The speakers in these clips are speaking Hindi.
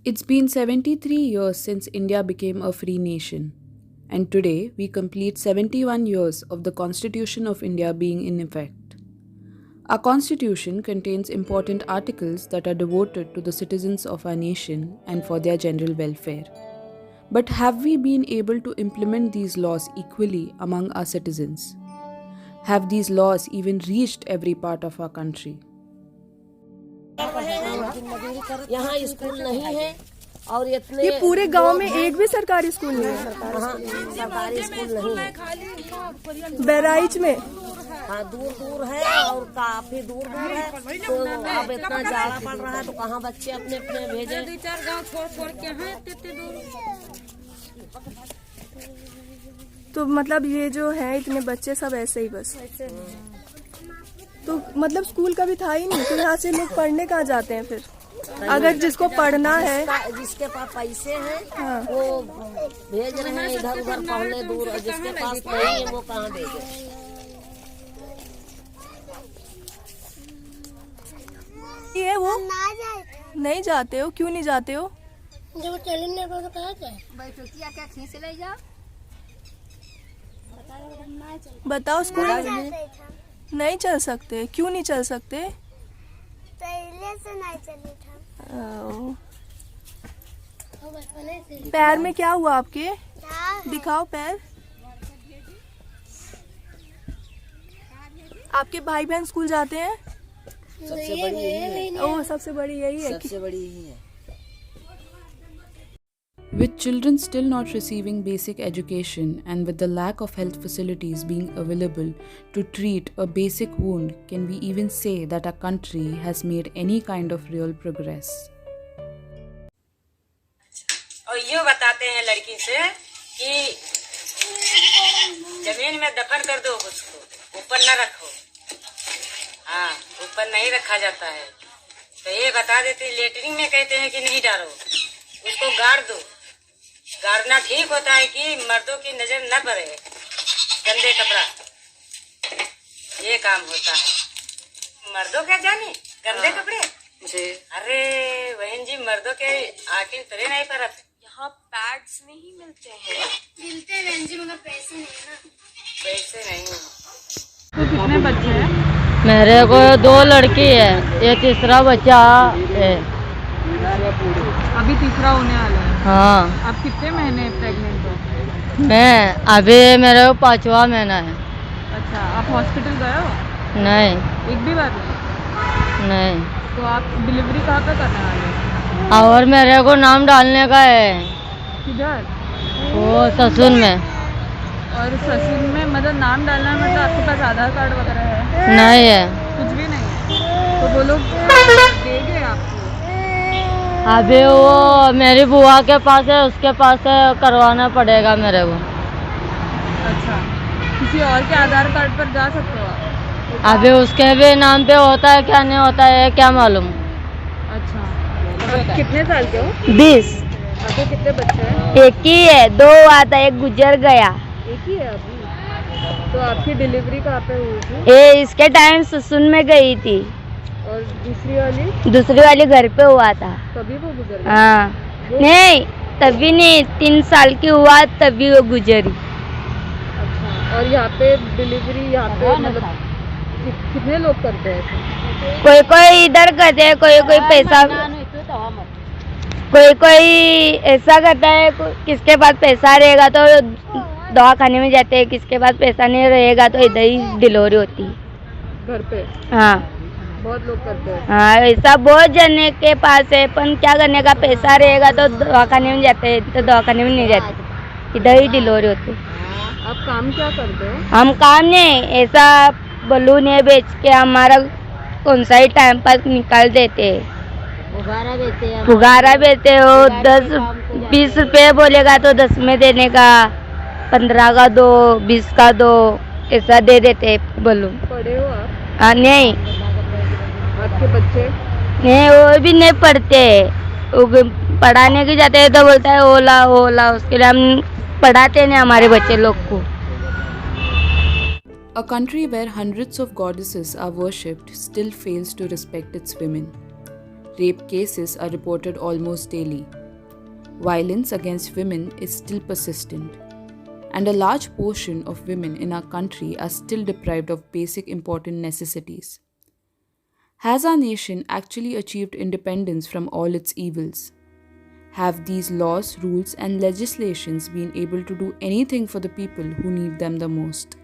It's been 73 years since India became a free nation, and today we complete 71 years of the Constitution of India being in effect. Our Constitution contains important articles that are devoted to the citizens of our nation and for their general welfare. But have we been able to implement these laws equally among our citizens? Have these laws even reached every part of our country? यहाँ स्कूल नहीं है और इतने ये पूरे गांव में एक भी सरकारी स्कूल नहीं है। सरकारी स्कूल नहीं है। बहराइच में हाँ दूर दूर है और काफी दूर दूर है। तो अब इतना जाड़ा पड़ रहा है तो कहाँ बच्चे अपने अपने भेजे। 2-4 गांव छोड़ के हैं इतने दूर। तो मतलब ये जो है इतने बच्चे सब ऐसे ही बस। तो मतलब स्कूल कभी था ही नहीं, तो यहाँ से लोग पढ़ने कहाँ जाते हैं फिर? अगर जिसको पढ़ना है, जिसके पास पैसे हैं हाँ। वो भेज रहे हैं इधर उधर पढ़ने दूर, और जिसके पास नहीं है वो कहाँ भेजे। ये वो नहीं जाते हो? क्यों नहीं जाते हो? जब चैलेंज नहीं तो कहा जाए। बैठोतिया क्या खींच ले जाओ। बताओ स्कूल नहीं चल सकते? क्यों नहीं चल सकते? पहले से नहीं चले था। पैर में क्या हुआ आपके? दिखाओ पैर। आपके भाई बहन स्कूल जाते हैं? सबसे बड़ी यही है। ओह, सबसे बड़ी यही है। सबसे बड़ी यही है। With children still not receiving basic education and with the lack of health facilities being available to treat a basic wound, can we even say that our country has made any kind of real progress? और ये बताते हैं लड़की से कि जमीन में दफन कर दो उसको, ऊपर न रखो। हाँ, ऊपर नहीं रखा जाता है। तो ये बता देते, लेटरिन में कहते हैं कि नहीं डालो, उसको गाड़ दो। गाड़ना ठीक होता है कि मर्दों की नजर न पड़े, गंदे कपड़ा, ये काम होता है। मर्दों क्या जाने गंदे कपड़े जी। अरे बहन जी, मर्दों के आखिर तरे नहीं परत। यहाँ पैड्स नहीं मिलते हैं। मिलते हैं बहन जी, मगर पैसे नहीं है ना। पैसे नहीं। तो कितने बच्चे हैं? मेरे को 2 लड़की है, ये तीसरा बच्चा है। अभी तीसरा होने वाला है। हाँ। आप कितने महीने प्रेग्नेंट हो? मैं अभी मेरे को 5वां महीना है। अच्छा, आप हॉस्पिटल गए हो? नहीं। एक भी बार नहीं। तो आप डिलीवरी कहाँ पे करने वाले हैं? और मेरे को नाम डालने का है। किधर? वो ससुर में। और ससुर में मतलब नाम डालना है, मतलब आपके पास आधार कार्ड वगैरह है? नहीं है। कुछ भी नहीं है। तो वो लोग देंगे आपको? अभी वो मेरी बुआ के पास है, उसके पास है, करवाना पड़ेगा मेरे को। अच्छा, किसी और के आधार कार्ड पर जा सकते हो आप? अभी उसके भी नाम पे होता है क्या नहीं होता है क्या मालूम। अच्छा, आप कितने साल के हो? 20। आपके कितने बच्चे हैं? एक ही है, 2 हुआ था, एक गुजर गया। एक ही है अभी। तो आपकी डिलीवरी कहाँ पे हुई थी? ये इसके टाइम ससुर में गई थी, और दूसरी वाली घर पे हुआ था। तभी वो गुजर गई? हाँ। नहीं, तभी नहीं, 3 साल की हुआ तभी वो गुजरी। अच्छा, और यहाँ पे डिलीवरी यहाँ पे मतलब कितने लोग करते हैं? कोई कोई इधर करते हैं, कोई कोई पैसा, कोई कोई ऐसा करता है। किसके पास पैसा रहेगा तो दवाखाने में जाते हैं, किसके पास पैसा नहीं रहेगा तो इधर ही डिलीवरी होती है घर पे। हाँ, बहुत लोग करते हैं। हाँ, ऐसा बहुत जने के पास है, पर क्या करने का, पैसा रहेगा तो दवाखाने में जाते हैं, तो दवाखाने में नहीं जाते, इधर ही डिलीवरी होती है। आप काम क्या करते हो? हम काम नहीं, ऐसा बलून है बेच के हमारा कौन सा ही टाइम पास निकाल देते हैं। फुगारा बेचते हो, 10-20 रुपये बोलेगा तो 10 में देने का, 15 का दो, 20 का दो, ऐसा दे देते बलून। पढ़े हो आप? नहीं। आपके बच्चे? नहीं, वो भी नहीं पढ़ते। वो पढ़ाने के जाते हैं तो बोलता है ओला ओला, उसके लिए हम पढ़ाते नहीं हमारे बच्चे लोग को। A country where hundreds of goddesses are worshipped still fails to respect its women. Rape cases are reported almost daily. Violence against women is still persistent, and a large portion of women in our country are still deprived of basic important necessities. Has our nation actually achieved independence from all its evils? Have these laws, rules, and legislations been able to do anything for the people who need them the most?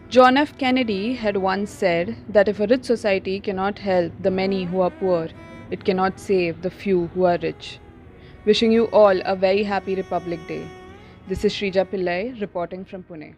John F. Kennedy had once said that if a rich society cannot help the many who are poor, it cannot save the few who are rich. Wishing you all a very happy Republic Day. This is Shrija Pillai reporting from Pune.